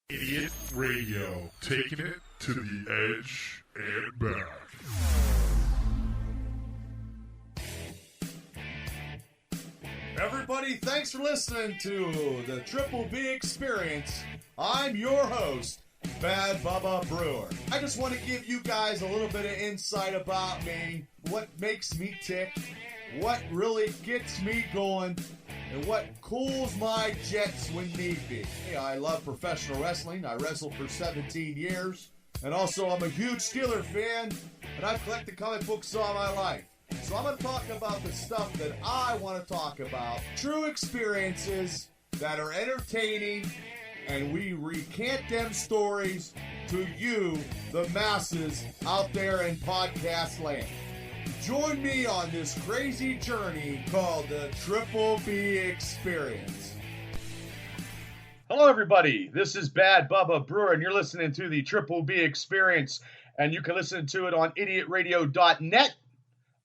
Idiot Radio, taking it to the edge and back. Everybody, thanks for listening to the Triple B Experience. I'm your host, Bad Bubba Brewer. I just want to give you guys a little bit of insight about me, what makes me tick, what really gets me going, and what cools my jets when need be. Hey, I love professional wrestling. I wrestled for 17 years. And also, I'm a huge Steeler fan, and I've collected comic books all my life. So I'm going to talk about the stuff that I want to talk about. True experiences that are entertaining, and we recant them stories to you, the masses out there in podcast land. Join me on this crazy journey called the Triple B Experience. Hello, everybody. This is Bad Bubba Brewer, and you're listening to the Triple B Experience, and you can listen to it on idiotradio.net,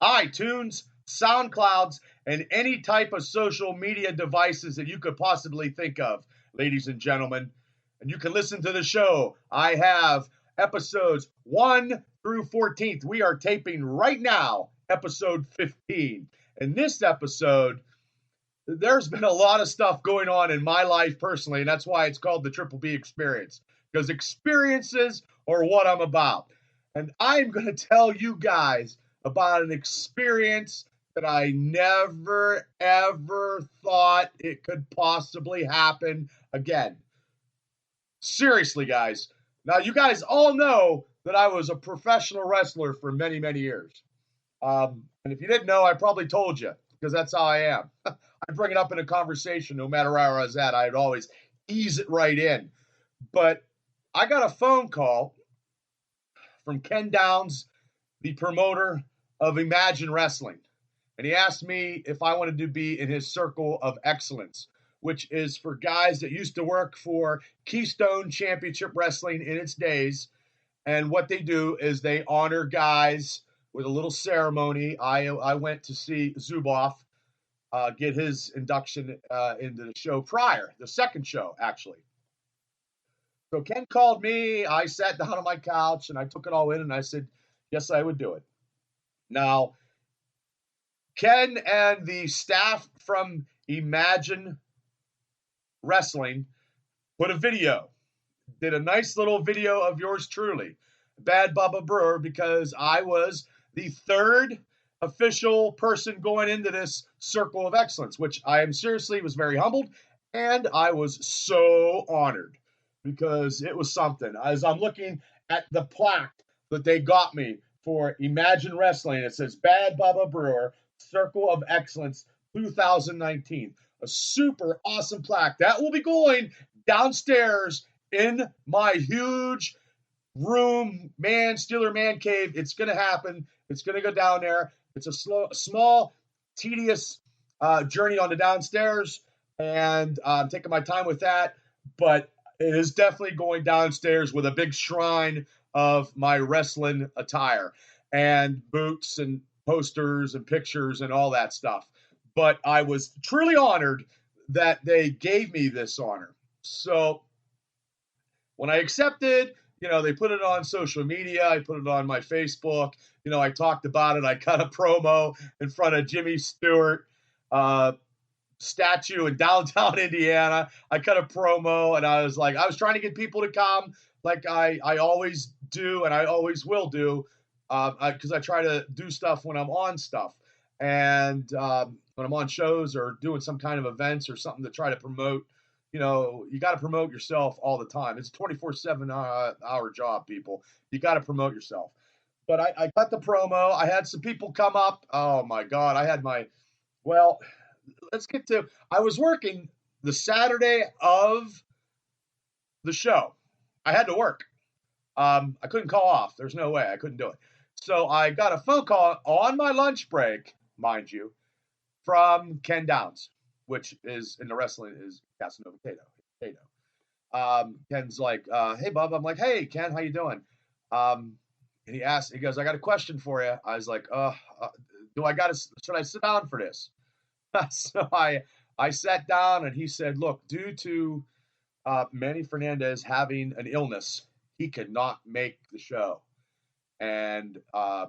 iTunes, SoundClouds, and any type of social media devices that you could possibly think of, ladies and gentlemen. And you can listen to the show. I have episodes 1 through 14th. We are taping right now, episode 15. In this episode, there's been a lot of stuff going on in my life personally, and that's why it's called the Triple B Experience, because experiences are what I'm about. And I'm going to tell you guys about an experience that I never, ever thought it could possibly happen again. Seriously, guys. Now, you guys all know that I was a professional wrestler for many, many years. And if you didn't know, I probably told you, because that's how I am. I bring it up in a conversation no matter where I was at. I'd always ease it right in. But I got a phone call from Ken Downs, the promoter of Imagine Wrestling. And he asked me if I wanted to be in his circle of excellence, which is for guys that used to work for Keystone Championship Wrestling in its days. And what they do is they honor guys with a little ceremony. I went to see Zuboff get his induction into the show prior, the second show, actually. So Ken called me. I sat down on my couch, and I took it all in, and I said, yes, I would do it. Now, Ken and the staff from Imagine Wrestling put a video, did a nice little video of yours truly, Bad Bubba Brewer, because I was the third official person going into this circle of excellence, which I am seriously was very humbled, and I was so honored because it was something. As I'm looking at the plaque that they got me for Imagine Wrestling, it says Bad Bubba Brewer, Circle of Excellence 2019. A super awesome plaque. That will be going downstairs in my huge room, Steeler man cave. It's going to happen. It's going to go down there. It's a small, tedious journey on the downstairs, and I'm taking my time with that. But it is definitely going downstairs with a big shrine of my wrestling attire and boots and posters and pictures and all that stuff. But I was truly honored that they gave me this honor. So when I accepted, they put it on social media. I put it on my Facebook. I talked about it. I cut a promo in front of Jimmy Stewart statue in downtown Indiana. I cut a promo, and I was trying to get people to come like I always do, and I always will do, because I try to do stuff when I'm on stuff. And when I'm on shows or doing some kind of events or something to try to promote, you got to promote yourself all the time. It's a 24/7 hour job, people. You got to promote yourself. But I cut the promo. I had some people come up. Oh, my God. I was working the Saturday of the show. I had to work. I couldn't call off. There's no way. I couldn't do it. So I got a phone call on my lunch break, mind you, from Ken Downs, which is in the wrestling is Casanova Cato. Ken's like, hey, Bub. I'm like, hey, Ken, how you doing? And he goes, I got a question for you. I was like, should I sit down for this? So I sat down, and he said, look, due to Manny Fernandez having an illness. He could not make the show. And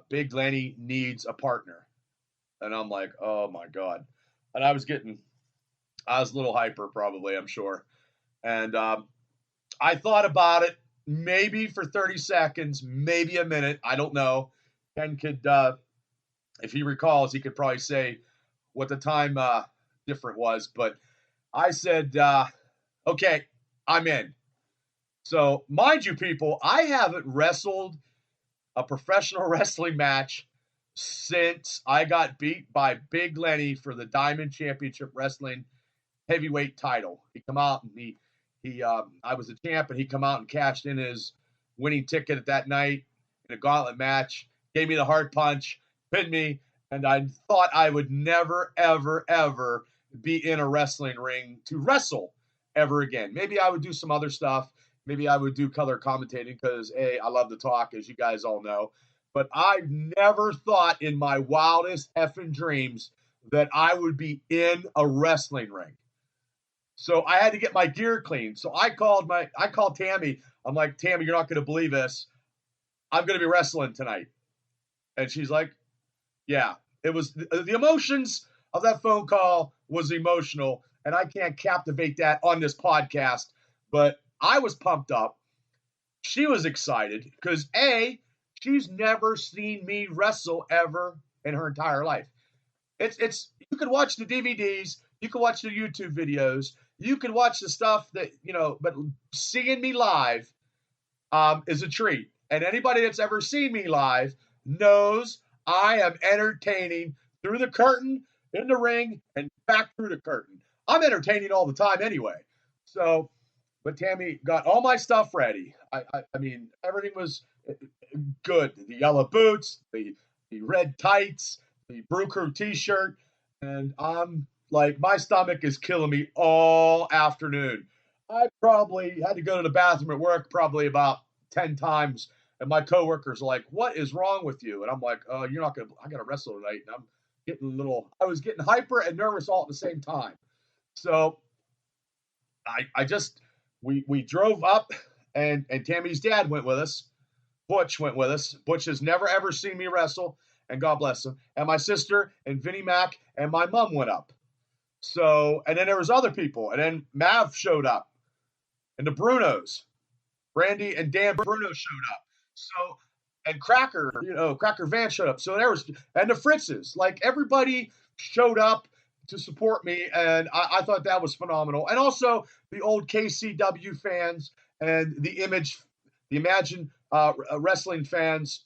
Big Lenny needs a partner. And I'm like, oh my God. And I was a little hyper probably, I'm sure. And I thought about it maybe for 30 seconds, maybe a minute. I don't know. Ken could, if he recalls, he could probably say what the time different was. But I said, okay, I'm in. So, mind you, people, I haven't wrestled a professional wrestling match since I got beat by Big Lenny for the Diamond Championship Wrestling heavyweight title. He come out and I was the champ, and he come out and cashed in his winning ticket at that night in a gauntlet match, gave me the hard punch, pinned me, and I thought I would never, ever, ever be in a wrestling ring to wrestle ever again. Maybe I would do some other stuff. Maybe I would do color commentating because, A, I love to talk, as you guys all know. But I never thought in my wildest effing dreams that I would be in a wrestling ring. So I had to get my gear clean. So I called Tammy. I'm like, Tammy, you're not going to believe this. I'm going to be wrestling tonight. And she's like, yeah. It was the emotions of that phone call was emotional, and I can't captivate that on this podcast. But I was pumped up. She was excited because A, she's never seen me wrestle ever in her entire life. It's you can watch the DVDs, you can watch the YouTube videos, you can watch the stuff that, but seeing me live is a treat. And anybody that's ever seen me live knows I am entertaining through the curtain, in the ring, and back through the curtain. I'm entertaining all the time anyway. So, but Tammy got all my stuff ready. I mean, everything was good. The yellow boots, the red tights, the Brew Crew t-shirt, and I'm like, my stomach is killing me all afternoon. I probably had to go to the bathroom at work probably about 10 times, and my coworkers are like, what is wrong with you? And I'm like, oh, you're not going to, I got to wrestle tonight. And I was getting hyper and nervous all at the same time. So we drove up, and Tammy's dad went with us. Butch went with us. Butch has never, ever seen me wrestle, and God bless him. And my sister and Vinnie Mac and my mom went up. So, and then there was other people. And then Mav showed up. And the Brunos, Brandy and Dan Bruno showed up. So, and Cracker Van showed up. So and the Fritzes. Like, everybody showed up to support me, and I thought that was phenomenal. And also the old KCW fans and the Imagine wrestling fans,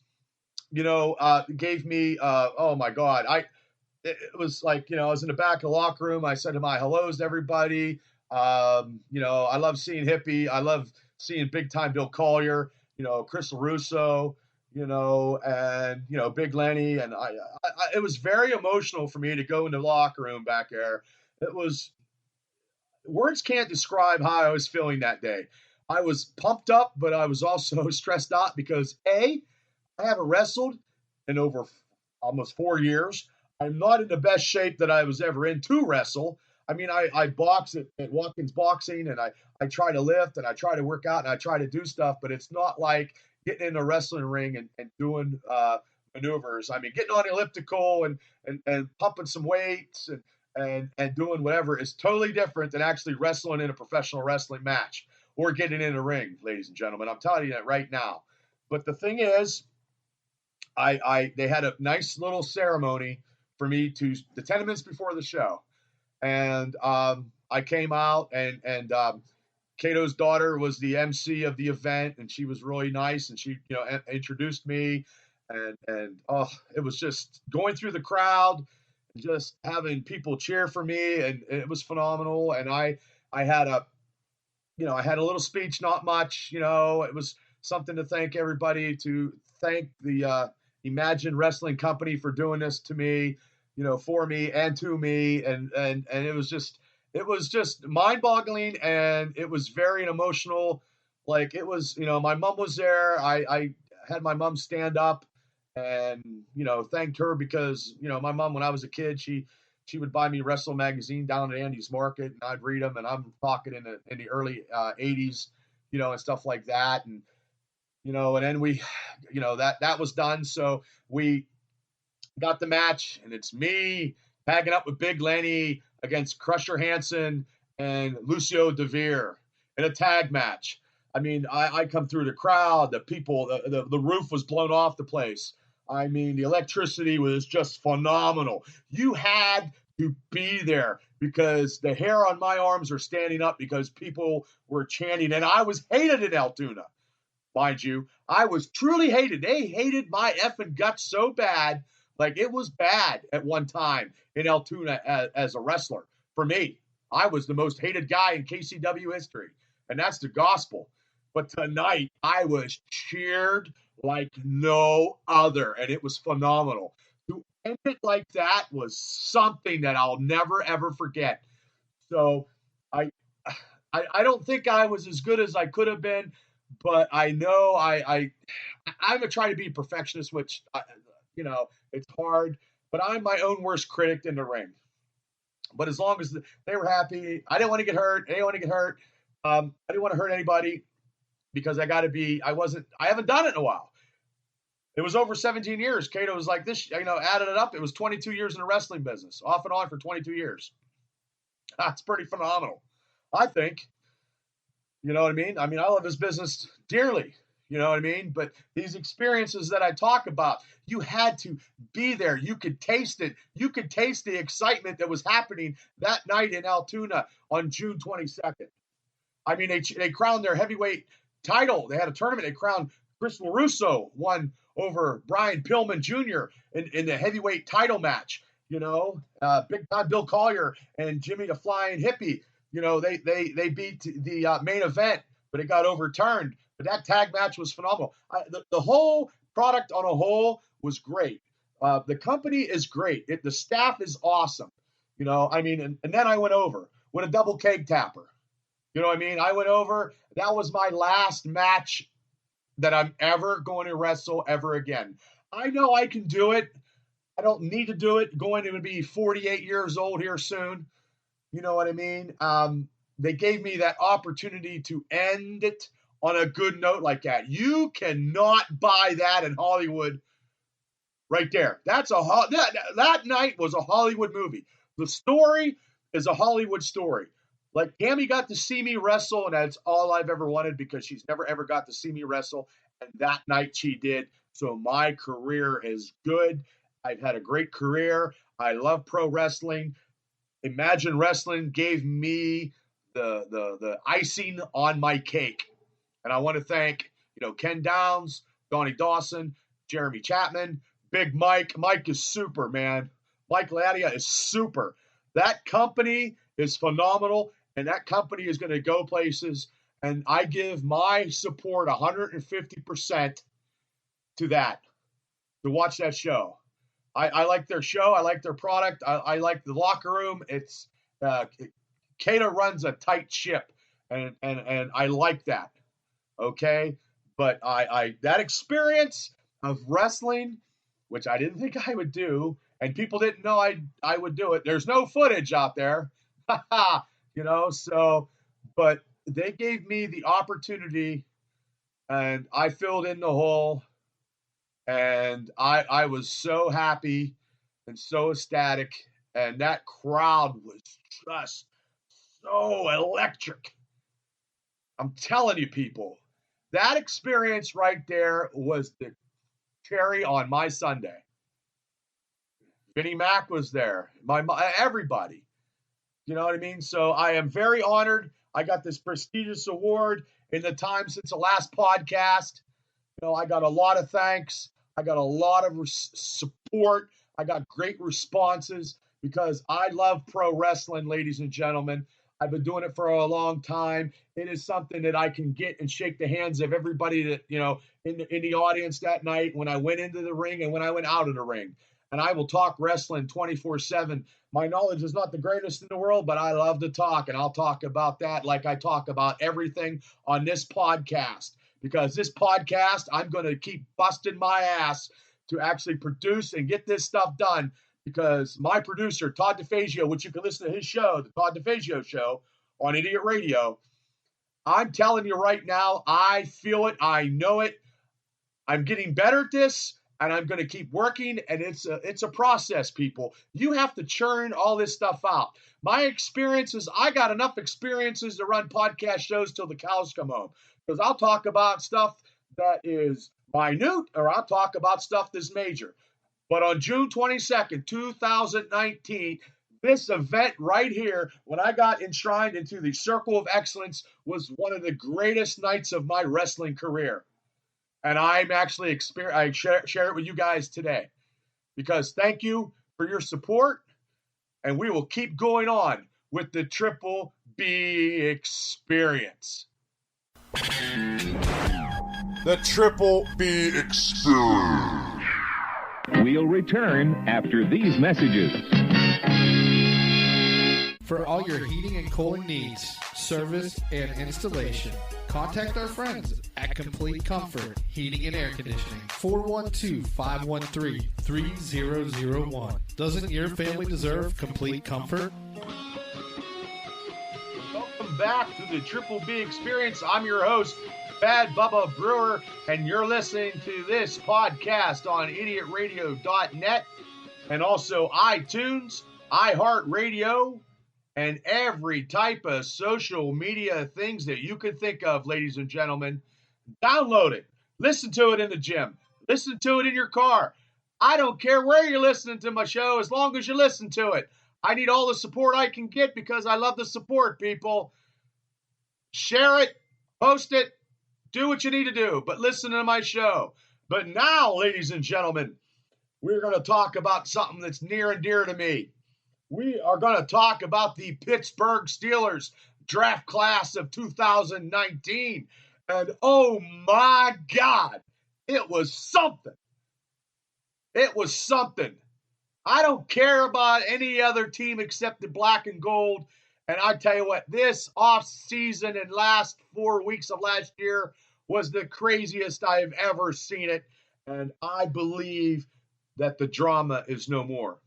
gave me, oh my God, it was like, I was in the back of the locker room. I said my hellos to everybody. I love seeing Hippie. I love seeing big time Bill Collier, Chris LaRusso, and Big Lenny. And it was very emotional for me to go into the locker room back there. Words can't describe how I was feeling that day. I was pumped up, but I was also stressed out because A, I haven't wrestled in over almost 4 years. I'm not in the best shape that I was ever in to wrestle. I mean, I box at Watkins Boxing, and I try to lift, and I try to work out, and I try to do stuff, but it's not like getting in a wrestling ring and doing maneuvers. I mean, getting on the elliptical and pumping some weights and doing whatever is totally different than actually wrestling in a professional wrestling match or getting in a ring, ladies and gentlemen. I'm telling you that right now. But the thing is, they had a nice little ceremony for me the 10 minutes before the show. And I came out, and Cato's daughter was the MC of the event, and she was really nice, and she, introduced me, and it was just going through the crowd, and just having people cheer for me, and it was phenomenal. And I had a little speech, not much, it was something to thank everybody, to thank the Imagine Wrestling Company for doing this to me, for me and to me. And it was just mind-boggling, and it was very emotional. Like, it was, my mom was there. I had my mom stand up and, thanked her because, my mom, when I was a kid, she she would buy me Wrestle magazine down at Andy's Market, and I'd read them. And I'm talking in the early '80s, and stuff like that. And and then we, that was done. So we got the match, and it's me tagging up with Big Lenny against Crusher Hansen and Lucio DeVere in a tag match. I mean, I come through the crowd, the people, the roof was blown off the place. I mean, the electricity was just phenomenal. You had to be there because the hair on my arms are standing up because people were chanting, and I was hated in Altoona, mind you. I was truly hated. They hated my effing guts so bad, like it was bad at one time in Altoona as a wrestler. For me, I was the most hated guy in KCW history, and that's the gospel. But tonight, I was cheered like no other, and it was phenomenal. To end it like that was something that I'll never, ever forget. So I don't think I was as good as I could have been, but I know I'm going to try to be a perfectionist, which, it's hard, but I'm my own worst critic in the ring. But as long as they were happy, I didn't want to get hurt. I didn't want to hurt anybody. Because I haven't done it in a while. It was over 17 years. Cato was like this, added it up. It was 22 years in the wrestling business, off and on for 22 years. That's pretty phenomenal, I think. You know what I mean? I love this business dearly. You know what I mean? But these experiences that I talk about, you had to be there. You could taste it. You could taste the excitement that was happening that night in Altoona on June 22nd. I mean, they crowned their heavyweight title. They had a tournament. They crowned Chris LaRusso, won over Brian Pillman Jr. in the heavyweight title match. Big time Bill Collier and Jimmy the Flying Hippie. They beat the main event, but it got overturned. But that tag match was phenomenal. The whole product on a whole was great. The company is great. The staff is awesome. And then I went over with a double keg tapper. You know what I mean? I went over. That was my last match that I'm ever going to wrestle ever again. I know I can do it. I don't need to do it. Going to be 48 years old here soon. You know what I mean? They gave me that opportunity to end it on a good note like that. You cannot buy that in Hollywood right there. That night was a Hollywood movie. The story is a Hollywood story. Like, Tammy got to see me wrestle, and that's all I've ever wanted because she's never, ever got to see me wrestle. And that night she did. So my career is good. I've had a great career. I love pro wrestling. Imagine Wrestling gave me the icing on my cake. And I want to thank, Ken Downs, Donnie Dawson, Jeremy Chapman, Big Mike. Mike is super, man. Mike Ladia is super. That company is phenomenal. And that company is going to go places, and I give my support 150% to that, to watch that show. I like their show. I like their product. I like the locker room. It's Cato runs a tight ship, and I like that. Okay, but I that experience of wrestling, which I didn't think I would do, and people didn't know I would do it. There's no footage out there. But they gave me the opportunity and I filled in the hole, and I was so happy and so ecstatic, and that crowd was just so electric. I'm telling you, people, that experience right there was the cherry on my Sunday. Vinnie Mac was there, everybody. You know what I mean? So I am very honored. I got this prestigious award in the time since the last podcast. I got a lot of thanks. I got a lot of support. I got great responses because I love pro wrestling, ladies and gentlemen. I've been doing it for a long time. It is something that I can get and shake the hands of everybody that, in the audience that night when I went into the ring and when I went out of the ring. And I will talk wrestling 24/7. My knowledge is not the greatest in the world, but I love to talk, and I'll talk about that like I talk about everything on this podcast. Because this podcast, I'm going to keep busting my ass to actually produce and get this stuff done because my producer, Todd DeFazio, which you can listen to his show, the Todd DeFazio Show on Idiot Radio, I'm telling you right now, I feel it. I know it. I'm getting better at this, and I'm going to keep working, and it's a process, people. You have to churn all this stuff out. My experiences, I got enough experiences to run podcast shows till the cows come home, because I'll talk about stuff that is minute, or I'll talk about stuff that's major. But on June 22nd, 2019, this event right here, when I got enshrined into the Circle of Excellence, was one of the greatest nights of my wrestling career. And I'm actually I share it with you guys today, because thank you for your support, and we will keep going on with the Triple B Experience. The Triple B Experience. We'll return after these messages. For all your heating and cooling needs, service, and installation, contact our friends at Complete Comfort Heating and Air Conditioning, 412-513-3001. Doesn't your family deserve complete comfort? Welcome back to the Triple B Experience. I'm your host, Bad Bubba Brewer, and you're listening to this podcast on idiotradio.net and also iTunes, iHeartRadio, and every type of social media things that you can think of, ladies and gentlemen. Download it. Listen to it in the gym. Listen to it in your car. I don't care where you're listening to my show, as long as you listen to it. I need all the support I can get because I love the support, people. Share it, post it, do what you need to do, but listen to my show. But now, ladies and gentlemen, we're going to talk about something that's near and dear to me. We are going to talk about the Pittsburgh Steelers draft class of 2019. And oh my God, it was something. It was something. I don't care about any other team except the black and gold. And I tell you what, this off season and last 4 weeks of last year was the craziest I have ever seen it. And I believe that the drama is no more.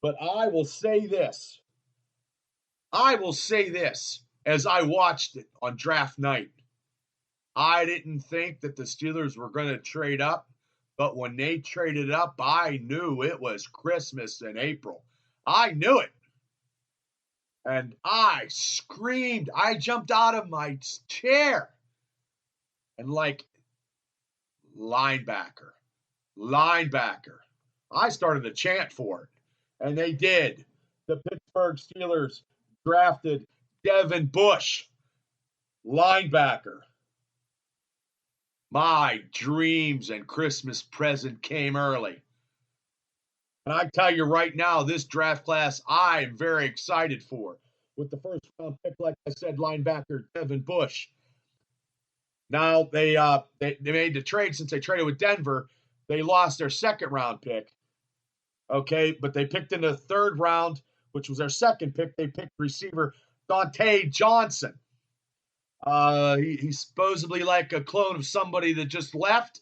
But I will say this. As I watched it on draft night. I didn't think that the Steelers were going to trade up. But when they traded up, I knew it was Christmas in April. I knew it. And I screamed. I jumped out of my chair. And like, linebacker. I started to chant for it. And they did. The Pittsburgh Steelers drafted Devin Bush, linebacker. My dreams and Christmas present came early. And I tell you right now, this draft class I am very excited for. With the first round pick, like I said, linebacker Devin Bush. Now they made the trade since they traded with Denver. They lost their second round pick. Okay, but they picked in the third round, which was their second pick. They picked receiver Dante Johnson. He's supposedly like a clone of somebody that just left.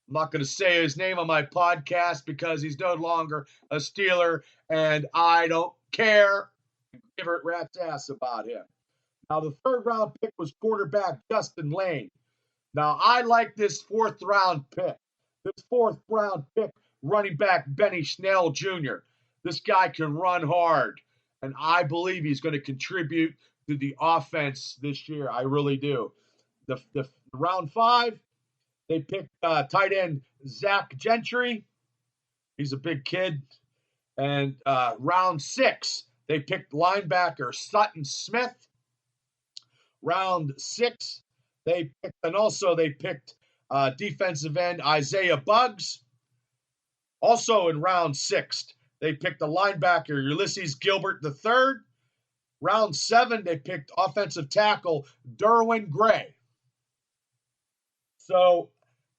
I'm not going to say his name on my podcast because he's no longer a Steeler, and I don't care. Give a rat's ass about him. Now, the third round pick was quarterback Justin Lane. Now, I like this fourth round pick. This fourth round pick, running back Benny Snell Jr. This guy can run hard, and I believe he's going to contribute to the offense this year. I really do. The round 5, they picked tight end Zach Gentry. He's a big kid. And round 6, they picked linebacker Sutton Smith. Round 6, they picked defensive end Isaiah Buggs. Also in round 6, they picked the linebacker Ulysses Gilbert III. Round 7, they picked offensive tackle Derwin Gray. So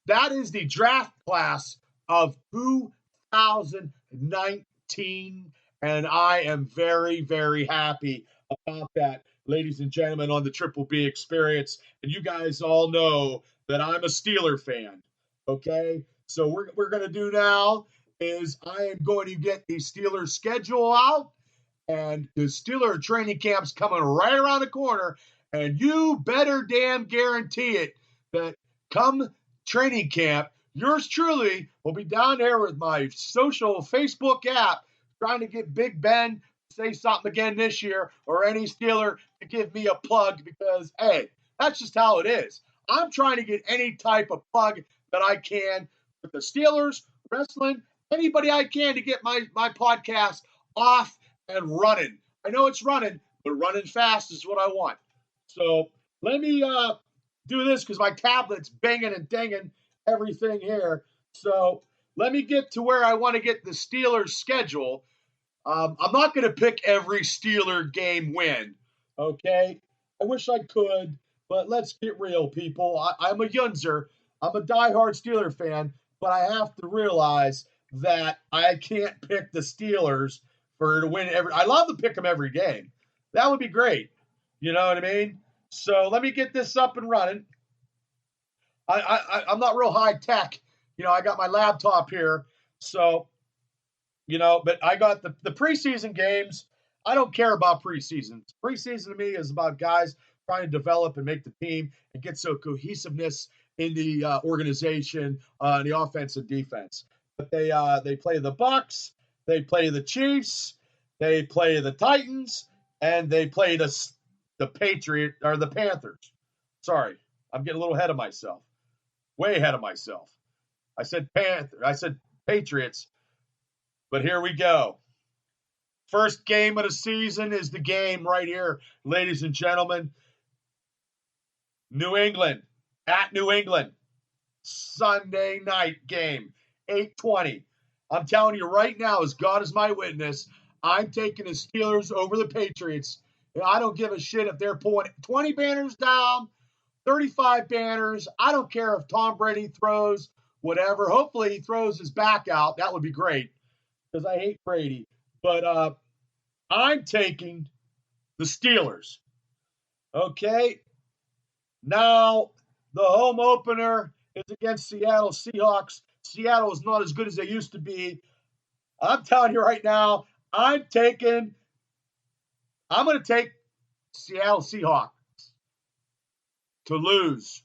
that is the draft class of 2019, and I am very, very happy about that, ladies and gentlemen, on the Triple B Experience. And you guys all know that I'm a Steeler fan, okay? So we're going to do now is I am going to get the Steelers schedule out, and the Steeler training camp's coming right around the corner, and you better damn guarantee it that come training camp, yours truly will be down there with my social Facebook app trying to get Big Ben to say something again this year, or any Steeler to give me a plug, because, hey, that's just how it is. I'm trying to get any type of plug that I can with the Steelers, wrestling, anybody I can to get my podcast off and running. I know it's running, but running fast is what I want. So let me do this because my tablet's banging and dinging everything here. So let me get to where I want to get the Steelers schedule. I'm not going to pick every Steeler game win, okay? I wish I could, but let's get real, people. I'm a Yunzer. I'm a diehard Steeler fan, but I have to realize that I can't pick the Steelers to win every. I love to pick them every game. That would be great. You know what I mean? So let me get this up and running. I'm not real high tech. You know, I got my laptop here. So, you know, but I got the preseason games. I don't care about preseason. Preseason to me is about guys trying to develop and make the team and get some cohesiveness in the organization, in the offense and defense. But they play the Bucks. They play the Chiefs, they play the Titans, and they play the Panthers. Sorry, I'm getting a little ahead of myself. Way ahead of myself. I said Patriots, but here we go. First game of the season is the game right here, ladies and gentlemen. New England, at New England. Sunday night game, 8:20. I'm telling you right now, as God is my witness, I'm taking the Steelers over the Patriots. And I don't give a shit if they're pulling 20 banners down, 35 banners. I don't care if Tom Brady throws whatever. Hopefully he throws his back out. That would be great because I hate Brady. But I'm taking the Steelers. Okay? Now, the home opener is against Seattle Seahawks. Seattle is not as good as they used to be. I'm telling you right now, I'm going to take Seattle Seahawks to lose.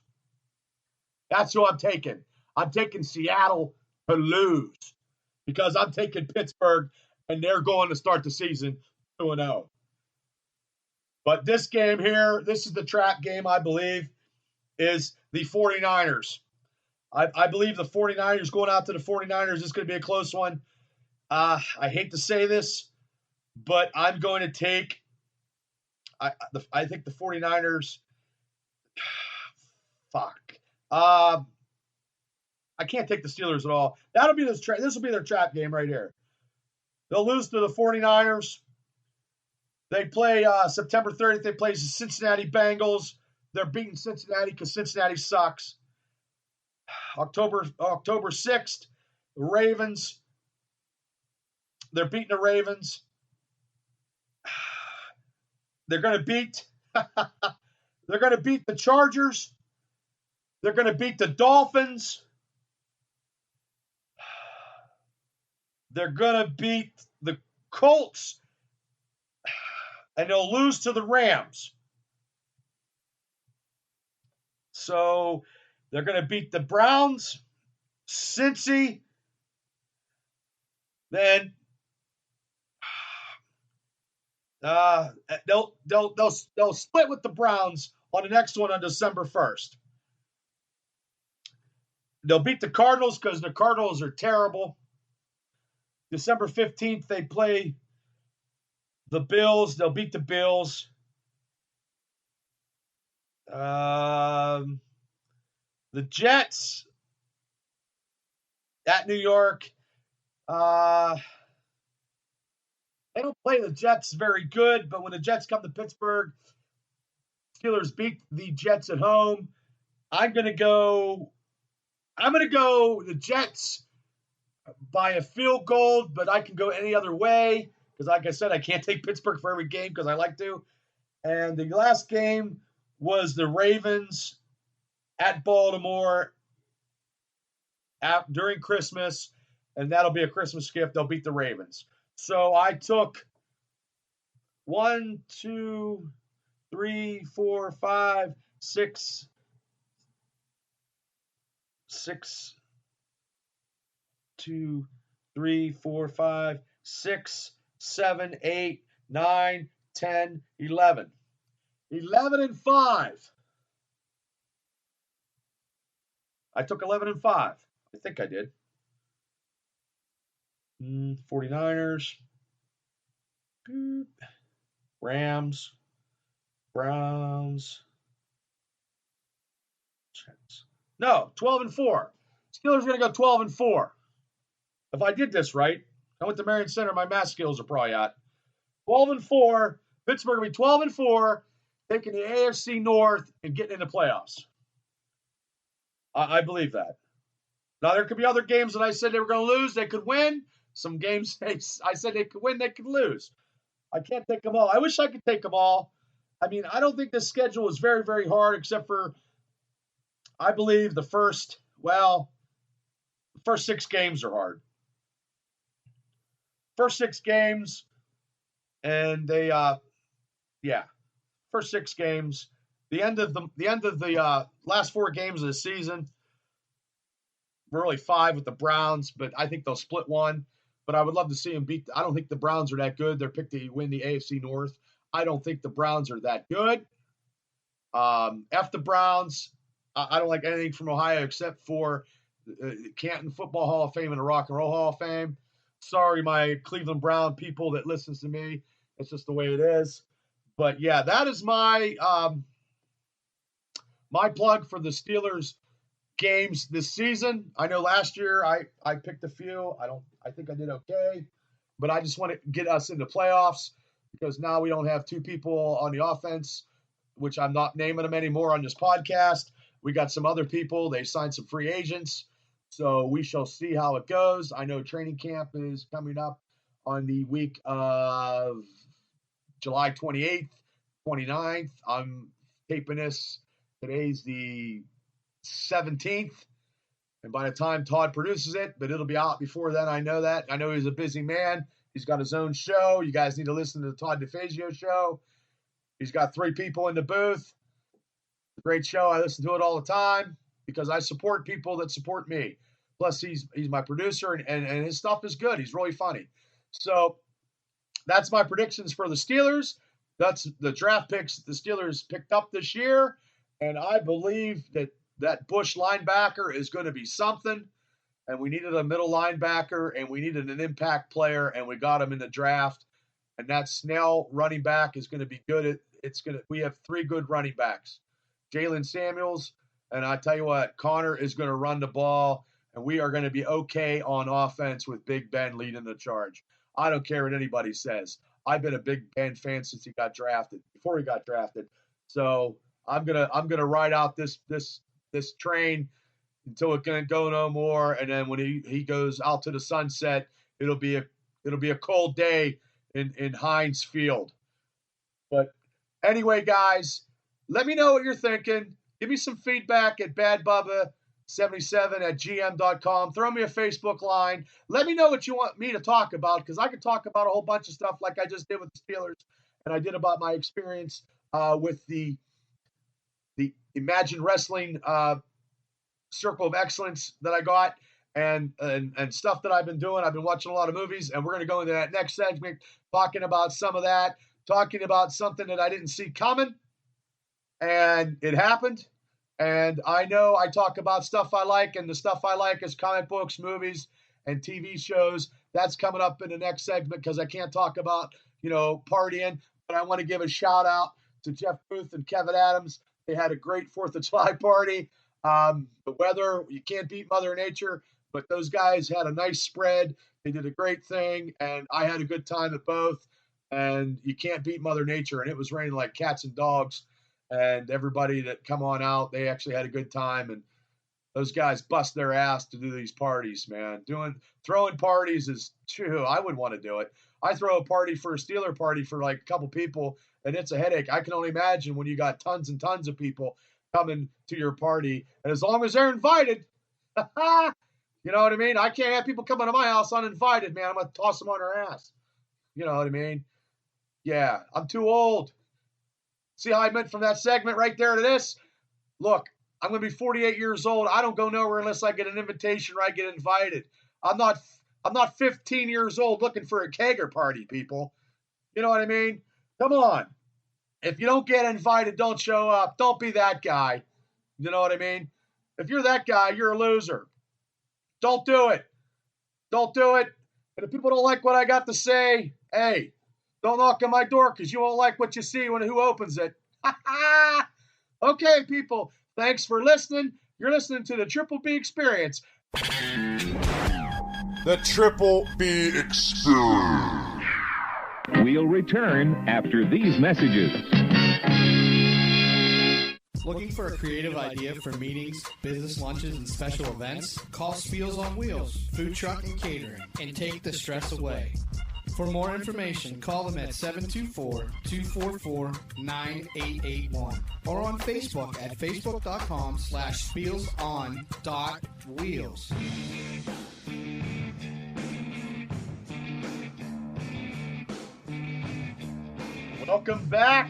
That's who I'm taking. I'm taking Seattle to lose because I'm taking Pittsburgh, and they're going to start the season 2-0. But this game here, this is the trap game, I believe, is the 49ers. I believe the 49ers going out to the 49ers is going to be a close one. I hate to say this, but I'm going to take I think the 49ers fuck. I can't take the Steelers at all. That'll be this will be their trap game right here. They'll lose to the 49ers. They play September 30th. They play the Cincinnati Bengals. They're beating Cincinnati because Cincinnati sucks. October 6th, the Ravens. They're beating the Ravens. They're going to beat the Chargers. They're going to beat the Dolphins. They're going to beat the Colts. And they'll lose to the Rams. So they're going to beat the Browns, Cincy, then they'll split with the Browns on the next one on December 1st. They'll beat the Cardinals because the Cardinals are terrible. December 15th, they play the Bills. They'll beat the Bills. The Jets at New York. They don't play the Jets very good, but when the Jets come to Pittsburgh, Steelers beat the Jets at home. I'm gonna go the Jets by a field goal, but I can go any other way because, like I said, I can't take Pittsburgh for every game because I like to. And the last game was the Ravens at Baltimore during Christmas, and that'll be a Christmas gift. They'll beat the Ravens. So I took 1, 2, 3, 4, 5, 6, 2, 3, 4, 5, 6, 7, 8, 9, 10, 11. 11 and 5. I took 11 and 5. I think I did. 49ers. Rams. Browns. No, 12 and 4. Steelers are going to go 12 and 4. If I did this right, I went to Marion Center, my math skills are probably at 12 and 4. Pittsburgh will be 12 and 4, taking the AFC North and getting in the playoffs. I believe that. Now, there could be other games that I said they were going to lose. They could win. Some games I said they could win, they could lose. I can't take them all. I wish I could take them all. I mean, I don't think this schedule is very, very hard, except for, I believe, the first 6 games are hard. First 6 games, and they, first 6 games. The end of the last 4 games of the season, really 5 with the Browns, but I think they'll split one. But I would love to see them beat. I don't think the Browns are that good. They're picked to win the AFC North. I don't think the Browns are that good. F the Browns. I don't like anything from Ohio except for the Canton Football Hall of Fame and the Rock and Roll Hall of Fame. Sorry, my Cleveland Brown people that listens to me. It's just the way it is. But yeah, that is my my plug for the Steelers games this season. I know last year I picked a few. I think I did okay, but I just want to get us into playoffs because now we don't have 2 people on the offense, which I'm not naming them anymore on this podcast. We got some other people. They signed some free agents, so we shall see how it goes. I know training camp is coming up on the week of July 28th, 29th. I'm taping this. Today's the 17th. And by the time Todd produces it, but it'll be out before then. I know that. I know he's a busy man. He's got his own show. You guys need to listen to the Todd DeFazio show. He's got 3 people in the booth. Great show. I listen to it all the time because I support people that support me. Plus, he's my producer, and his stuff is good. He's really funny. So that's my predictions for the Steelers. That's the draft picks the Steelers picked up this year. And I believe that Bush linebacker is going to be something. And we needed a middle linebacker, and we needed an impact player, and we got him in the draft. And that Snell running back is going to be good. We have 3 good running backs. Jalen Samuels, and I tell you what, Connor is going to run the ball, and we are going to be okay on offense with Big Ben leading the charge. I don't care what anybody says. I've been a Big Ben fan since before he got drafted. So I'm gonna ride out this train until it can't go no more, and then when he goes out to the sunset, it'll be a cold day in Heinz Field. But anyway, guys, let me know what you're thinking. Give me some feedback at badbubba77@gm.com. Throw me a Facebook line. Let me know what you want me to talk about, because I could talk about a whole bunch of stuff like I just did with the Steelers, and I did about my experience with the Imagine Wrestling Circle of Excellence that I got, and stuff that I've been doing. I've been watching a lot of movies, and we're going to go into that next segment talking about some of that, talking about something that I didn't see coming, and it happened. And I know I talk about stuff I like, and the stuff I like is comic books, movies, and TV shows. That's coming up in the next segment because I can't talk about, partying, but I want to give a shout out to Jeff Booth and Kevin Adams. They had a great 4th of July party. The weather, you can't beat Mother Nature, but those guys had a nice spread. They did a great thing, and I had a good time at both. And you can't beat Mother Nature, and it was raining like cats and dogs. And everybody that come on out, they actually had a good time. And those guys bust their ass to do these parties, man. Throwing parties is true. I would want to do it. I throw a party for a Steeler party for like a couple people, and it's a headache. I can only imagine when you got tons and tons of people coming to your party. And as long as they're invited, You know what I mean? I can't have people coming to my house uninvited, man. I'm going to toss them on their ass. You know what I mean? Yeah, I'm too old. See how I meant from that segment right there to this? Look, I'm going to be 48 years old. I don't go nowhere unless I get an invitation or I get invited. I'm not 15 years old looking for a kegger party, people. You know what I mean? Come on. If you don't get invited, don't show up. Don't be that guy. You know what I mean? If you're that guy, you're a loser. Don't do it. Don't do it. And if people don't like what I got to say, hey, don't knock on my door because you won't like what you see when who opens it. Okay, people. Thanks for listening. You're listening to the Triple B Experience. The Triple B Experience. We'll return after these messages. Looking for a creative idea for meetings, business lunches, and special events? Call Spiels on Wheels, food truck and catering, and take the stress away. For more information, call them at 724-244-9881 or on Facebook at facebook.com/spielson.wheels. Welcome back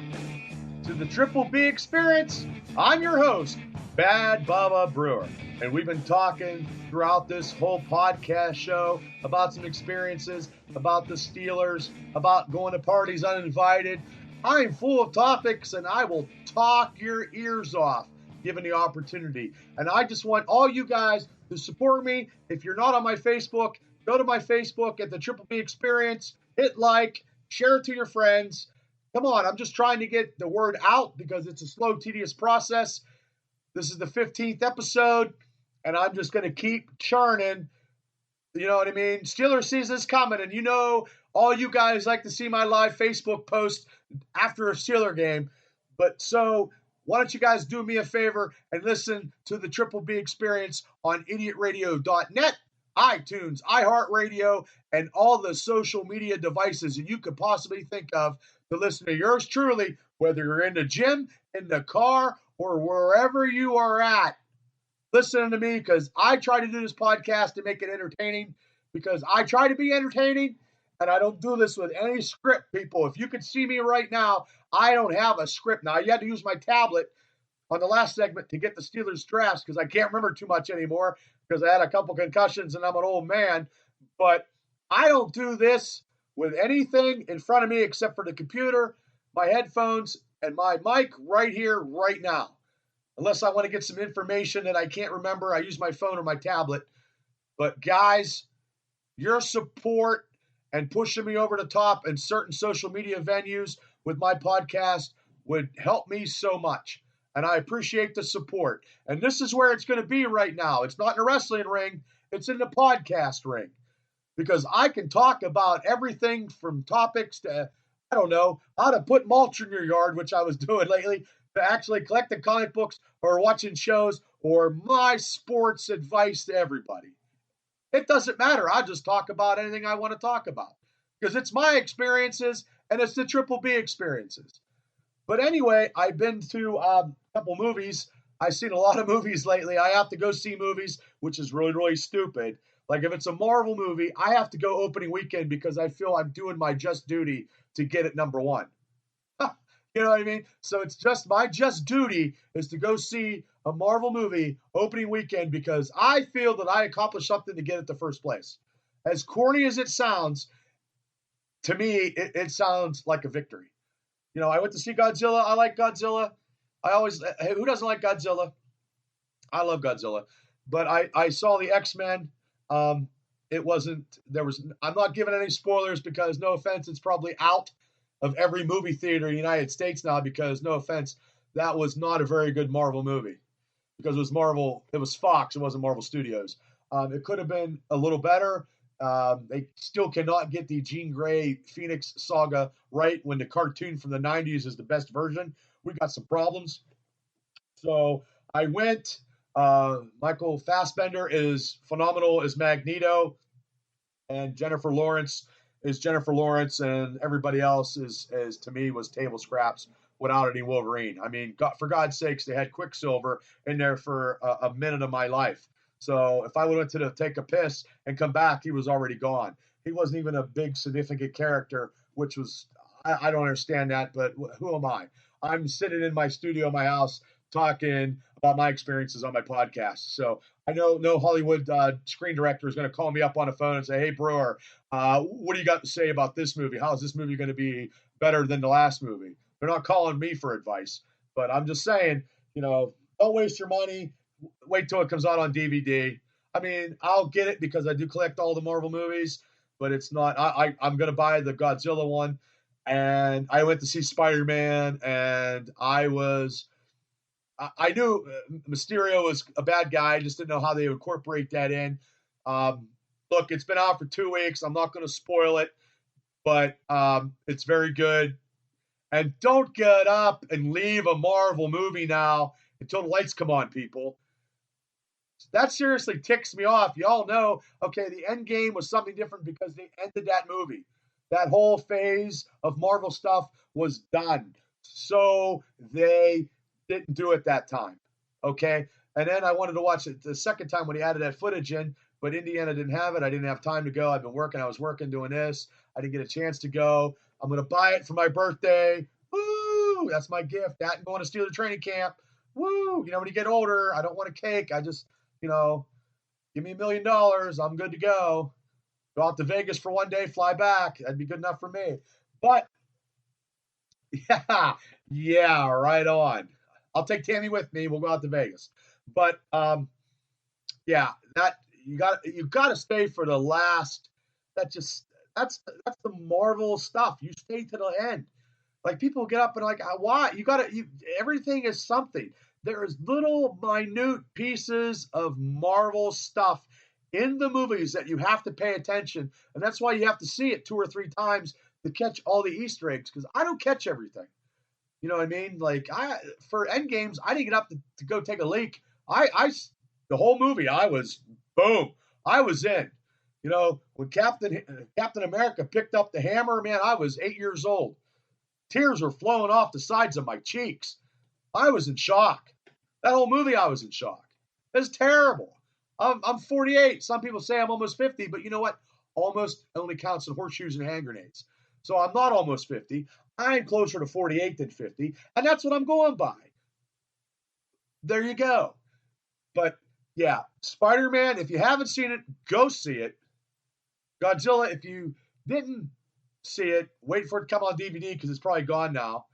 to the Triple B Experience. I'm your host, Bad Bubba Brewer, and we've been talking throughout this whole podcast show about some experiences, about the Steelers, about going to parties uninvited. I'm full of topics, and I will talk your ears off given the opportunity. And I just want all you guys to support me. If you're not on my Facebook, go to my Facebook at the Triple B Experience, hit like, share it to your friends. Come on, I'm just trying to get the word out because it's a slow, tedious process. This is the 15th episode, and I'm just going to keep churning. You know what I mean? Steelers season's coming, and you know all you guys like to see my live Facebook post after a Steeler game. But so why don't you guys do me a favor and listen to the Triple B Experience on idiotradio.net, iTunes, iHeartRadio, and all the social media devices that you could possibly think of to listen to yours truly, whether you're in the gym, in the car, or wherever you are at. Listen to me because I try to do this podcast to make it entertaining because I try to be entertaining, and I don't do this with any script, people. If you could see me right now, I don't have a script. Now, you had to use my tablet on the last segment to get the Steelers drafts because I can't remember too much anymore because I had a couple concussions and I'm an old man. But I don't do this with anything in front of me except for the computer, my headphones, and my mic right here, right now. Unless I want to get some information that I can't remember, I use my phone or my tablet. But guys, your support and pushing me over the top in certain social media venues with my podcast would help me so much. And I appreciate the support. And this is where it's going to be right now. It's not in a wrestling ring. It's in the podcast ring. Because I can talk about everything from topics to, I don't know, how to put mulch in your yard, which I was doing lately, to actually collecting comic books or watching shows or my sports advice to everybody. It doesn't matter. I just talk about anything I want to talk about because it's my experiences and it's the Triple B Experiences. But anyway, I've been to a couple movies. I've seen a lot of movies lately. I have to go see movies, which is really, really stupid. Like if it's a Marvel movie, I have to go opening weekend because I feel I'm doing my just duty to get it number one. You know what I mean? So it's just my just duty is to go see a Marvel movie opening weekend because I feel that I accomplished something to get it to first place. As corny as it sounds, to me, it sounds like a victory. You know, I went to see Godzilla. I like Godzilla. Who doesn't like Godzilla? I love Godzilla. But I saw the X-Men. I'm not giving any spoilers because, no offense, it's probably out of every movie theater in the United States now because, no offense, that was not a very good Marvel movie because it was Fox, it wasn't Marvel Studios. It could have been a little better. They still cannot get the Jean Grey Phoenix saga right when the cartoon from the 90s is the best version. We got some problems. So I went. Michael Fassbender is phenomenal as Magneto, and Jennifer Lawrence is Jennifer Lawrence, and everybody else is to me was table scraps without any Wolverine. I mean, for God's sakes, they had Quicksilver in there for a minute of my life. So if I went to take a piss and come back, he was already gone. He wasn't even a big significant character, which was, I don't understand that, but who am I? I'm sitting in my studio, my house, talking about my experiences on my podcast. So I know no Hollywood screen director is going to call me up on the phone and say, hey, Brewer, what do you got to say about this movie? How is this movie going to be better than the last movie? They're not calling me for advice, but I'm just saying, don't waste your money. Wait till it comes out on DVD. I mean, I'll get it because I do collect all the Marvel movies, but it's not, I'm going to buy the Godzilla one. And I went to see Spider-Man, and I knew Mysterio was a bad guy. I just didn't know how they would incorporate that in. Look, it's been out for 2 weeks. I'm not going to spoil it, but it's very good. And don't get up and leave a Marvel movie now until the lights come on, people. That seriously ticks me off. Y'all know, okay, the end game was something different because they ended that movie. That whole phase of Marvel stuff was done. So they didn't do it that time. Okay? And then I wanted to watch it the second time when he added that footage in, but Indiana didn't have it. I didn't have time to go. I've been working. I was working doing this. I didn't get a chance to go. I'm going to buy it for my birthday. Woo! That's my gift. That and going to Steeler training camp. Woo! When you get older, I don't want a cake. I just, give me $1 million. I'm good to go. Go out to Vegas for one day, fly back. That'd be good enough for me. But, yeah, right on. I'll take Tammy with me. We'll go out to Vegas. But, yeah, that you got to stay for the last. That's the Marvel stuff. You stay to the end. Like, people get up and like, why? Everything is something. There is little minute pieces of Marvel stuff in the movies that you have to pay attention. And that's why you have to see it 2 or 3 times to catch all the Easter eggs, because I don't catch everything. You know what I mean? Like, for Endgames, I didn't get up to go take a leak. The whole movie, I was in. When Captain America picked up the hammer, man, I was 8 years old. Tears were flowing off the sides of my cheeks. I was in shock. That whole movie, I was in shock. It was terrible. I'm 48. Some people say I'm almost 50, but you know what? Almost only counts in horseshoes and hand grenades. So I'm not almost 50. I'm closer to 48 than 50, and that's what I'm going by. There you go. But, yeah, Spider-Man, if you haven't seen it, go see it. Godzilla, if you didn't see it, wait for it to come on DVD because it's probably gone now.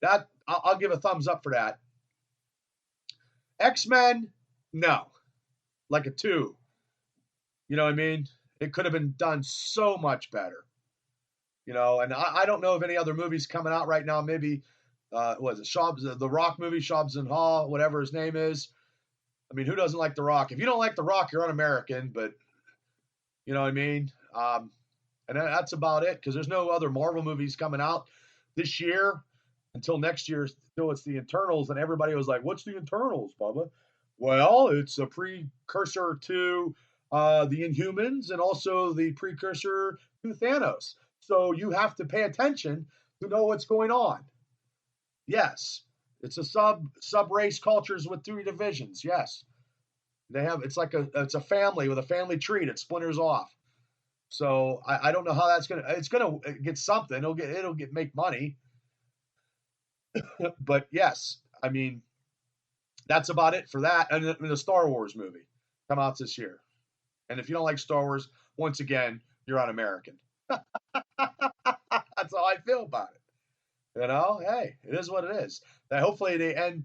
That I'll give a thumbs up for that. X-Men, no. Like a 2. You know what I mean? It could have been done so much better. And I don't know of any other movies coming out right now. Maybe, what is it, the Rock movie, Shobbs and Haw, whatever his name is. I mean, who doesn't like The Rock? If you don't like The Rock, you're un-American, but you know what I mean? And that's about it, because there's no other Marvel movies coming out this year until next year. Still, it's the Eternals, and everybody was like, what's the Eternals, Bubba? Well, it's a precursor to the Inhumans and also the precursor to Thanos. So you have to pay attention to know what's going on. Yes, it's a sub-race cultures with 3 divisions. Yes, it's a family with a family tree that splinters off. So I don't know how it's gonna get something. It'll make money. But yes, I mean, that's about it for that. And the Star Wars movie come out this year. And if you don't like Star Wars, once again, you're un-American. That's how I feel about it. Hey, it is what it is. Hopefully they end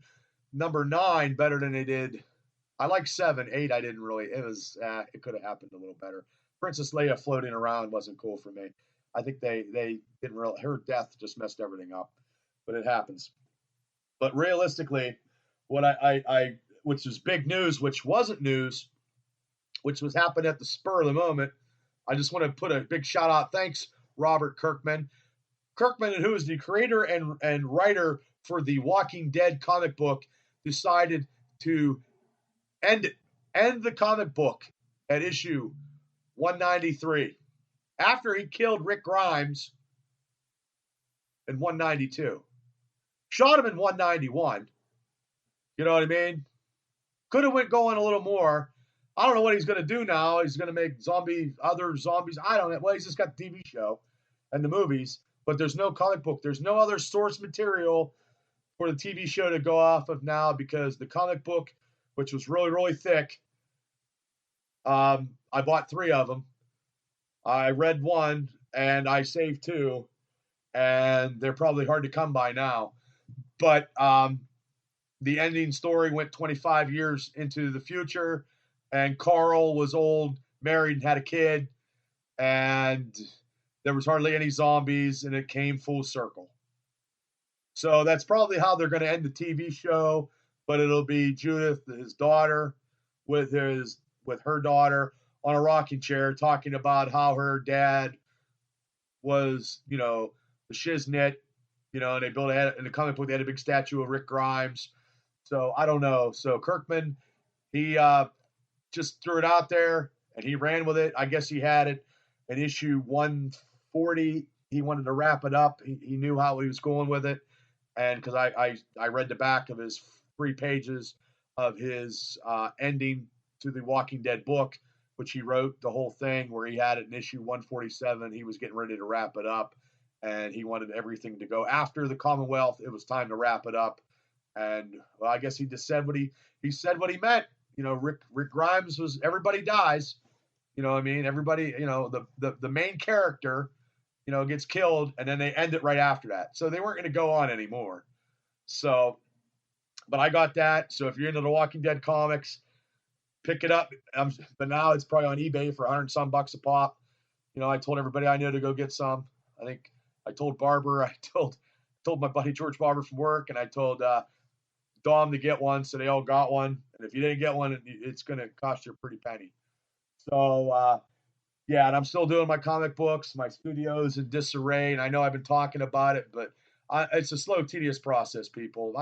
number 9 better than they did. I like 7, 8. I didn't really. It could have happened a little better. Princess Leia floating around wasn't cool for me. I think they didn't really. Her death just messed everything up. But it happens. But realistically, what I which is big news, which wasn't news, which was happening at the spur of the moment. I just want to put a big shout out. Thanks, Robert Kirkman. Kirkman, who is the creator and writer for the Walking Dead comic book, decided to end the comic book at issue 193 after he killed Rick Grimes in 192. Shot him in 191. You know what I mean? Could have went going a little more. I don't know what he's going to do now. He's going to make other zombies. I don't know. Well, he's just got the TV show and the movies, but there's no comic book. There's no other source material for the TV show to go off of now because the comic book, which was really, really thick, I bought 3 of them. I read 1 and I saved 2, and they're probably hard to come by now. But the ending story went 25 years into the future, and Carl was old, married, and had a kid, and there was hardly any zombies, and it came full circle. So that's probably how they're going to end the TV show, but it'll be Judith, his daughter, with her daughter on a rocking chair talking about how her dad was, the shiznit, and they built in the comic book, they had a big statue of Rick Grimes. So I don't know. So Kirkman, he just threw it out there and he ran with it. I guess he had it in issue 140. He wanted to wrap it up. He knew how he was going with it. And because I read the back of his 3 pages of his ending to the Walking Dead book, which he wrote the whole thing where he had it in issue 147. He was getting ready to wrap it up, and he wanted everything to go after the Commonwealth. It was time to wrap it up. And well, I guess he just said what he said what he meant. Rick Grimes was everybody dies. You know what I mean? Everybody, the main character, gets killed, and then they end it right after that. So they weren't going to go on anymore. So, but I got that. So if you're into the Walking Dead comics, pick it up. But now it's probably on eBay for $100 some a pop. I told everybody I knew to go get some. I think I told Barber, I told my buddy George Barber from work, and I told Dom to get one, so they all got one. And if you didn't get one, it's going to cost you a pretty penny. So, yeah, and I'm still doing my comic books. My studio's in disarray, and I know I've been talking about it, but it's a slow, tedious process, people.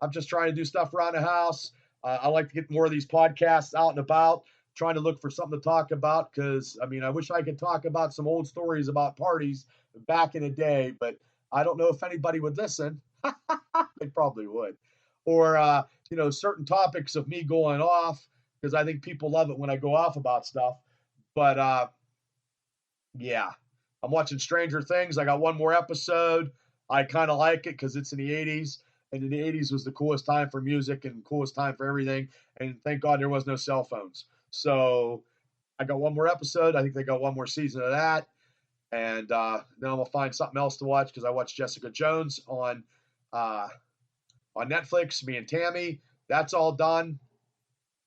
I'm just trying to do stuff around the house. I like to get more of these podcasts out and about, trying to look for something to talk about because, I wish I could talk about some old stories about parties back in the day, but I don't know if anybody would listen. They probably would. Or, certain topics of me going off because I think people love it when I go off about stuff. But, yeah, I'm watching Stranger Things. I got 1 more episode. I kind of like it because it's in the 80s. And in the 80s was the coolest time for music and coolest time for everything. And thank God there was no cell phones. So I got 1 more episode. I think they got 1 more season of that. And then I'm going to find something else to watch because I watched Jessica Jones on Netflix, me and Tammy. That's all done.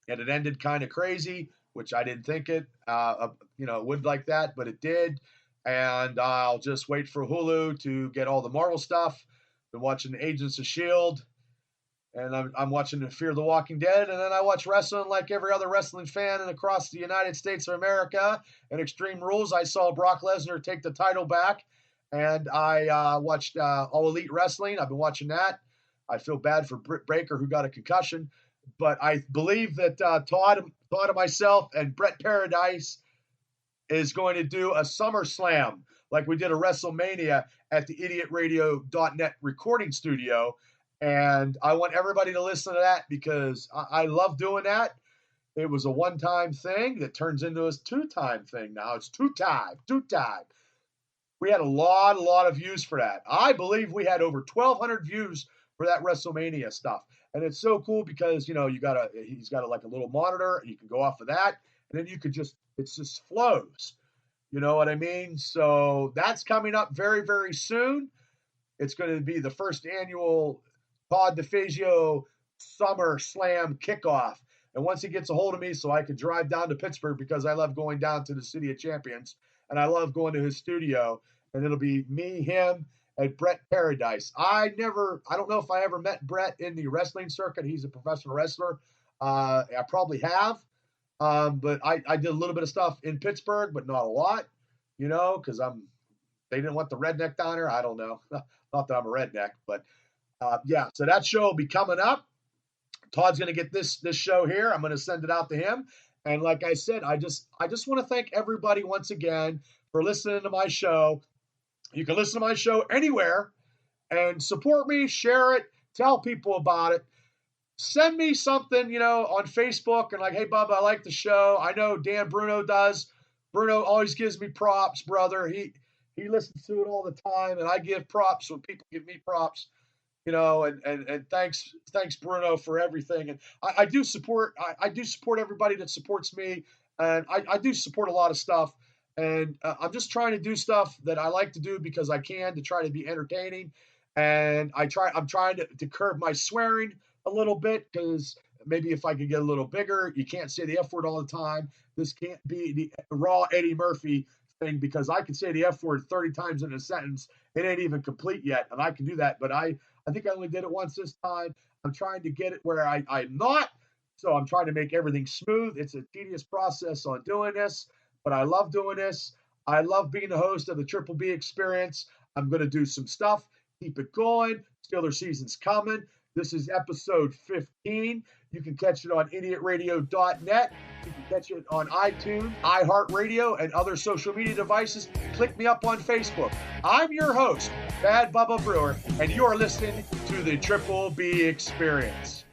And it ended kind of crazy, which I didn't think it would like that, but it did. And I'll just wait for Hulu to get all the Marvel stuff. Been watching Agents of S.H.I.E.L.D., and I'm watching Fear the Walking Dead, and then I watch wrestling like every other wrestling fan and across the United States of America. And Extreme Rules, I saw Brock Lesnar take the title back, and I watched All Elite Wrestling. I've been watching that. I feel bad for Britt Baker, who got a concussion, but I believe that Todd and myself and Brett Paradise is going to do a SummerSlam like we did a WrestleMania at the idiotradio.net recording studio. And I want everybody to listen to that because I love doing that. It was a 1-time thing that turns into a 2-time thing now. It's 2-time. We had a lot of views for that. I believe we had over 1,200 views for that WrestleMania stuff. And it's so cool because, he's got like a little monitor, and you can go off of that, and then it just flows. You know what I mean? So that's coming up very, very soon. It's going to be the first annual Todd DeFazio Summer Slam kickoff. And once he gets a hold of me so I can drive down to Pittsburgh because I love going down to the City of Champions and I love going to his studio, and it'll be me, him, and Brett Paradise. I don't know if I ever met Brett in the wrestling circuit. He's a professional wrestler. I probably have. But I did a little bit of stuff in Pittsburgh, but not a lot, because they didn't want the redneck down there. I don't know. Not that I'm a redneck, but yeah. So that show will be coming up. Todd's going to get this show here. I'm going to send it out to him. And like I said, I just want to thank everybody once again for listening to my show. You can listen to my show anywhere and support me, share it, tell people about it. send me something, on Facebook and like, hey, Bubba, I like the show. I know Dan Bruno does. Bruno always gives me props, brother. He listens to it all the time, and I give props when people give me props, and thanks Bruno for everything. And I do support everybody that supports me, and I do support a lot of stuff. And I'm just trying to do stuff that I like to do because I can, to try to be entertaining. And I'm trying to curb my swearing a little bit, because maybe if I could get a little bigger, you can't say the F word all the time. This can't be the raw Eddie Murphy thing, because I can say the F word 30 times in a sentence. It ain't even complete yet, and I can do that. But I think I only did it once this time. I'm trying to get it where I'm not. So I'm trying to make everything smooth. It's a tedious process on doing this, but I love doing this. I love being the host of the Triple B Experience. I'm going to do some stuff. Keep it going. Steeler season's coming. This is episode 15. You can catch it on idiotradio.net. You can catch it on iTunes, iHeartRadio, and other social media devices. Click me up on Facebook. I'm your host, Bad Bubba Brewer, and you're listening to the Triple B Experience.